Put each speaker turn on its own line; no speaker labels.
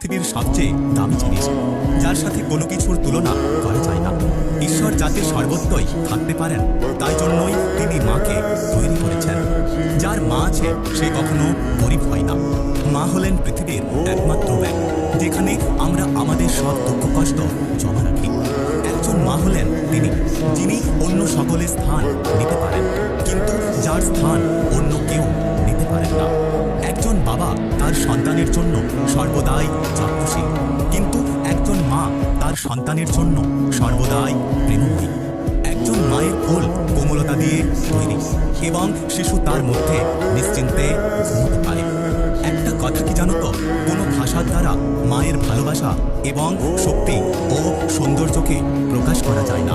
পৃথিবীর সবচেয়ে দামি জিনিস, যার সাথে কোনো কিছুর তুলনা করা যায় না। ঈশ্বর যাতে সর্বত্রই থাকতে পারেন, তাই জন্যই তিনি মাকে তৈরি করেছেন। যার মা আছে সে কখনো গরিব হয় না। মা হলেন পৃথিবীর একমাত্র ব্যাংক, যেখানে আমরা আমাদের সব দুঃখ কষ্ট জমা রাখি। একজন মা হলেন তিনি, যিনি অন্য সকলের স্থান নিতে পারেন, কিন্তু যার স্থান অন্য কেউ নিতে পারেন না। একজন বাবা তার সন্তানের জন্য সর্বদাই যত্নশীল, কিন্তু একজন মা তার সন্তানের জন্য সর্বদাই প্রেমময়ী। একজন মায়ের কোল কোমলতা দিয়ে তৈরি, এবং শিশু তার মধ্যে নিশ্চিন্তে ঘুমোতে পারে। একটা কথা কি জানো তো, কোনো ভাষার দ্বারা মায়ের ভালোবাসা এবং শক্তি ও সৌন্দর্যকে প্রকাশ করা যায় না।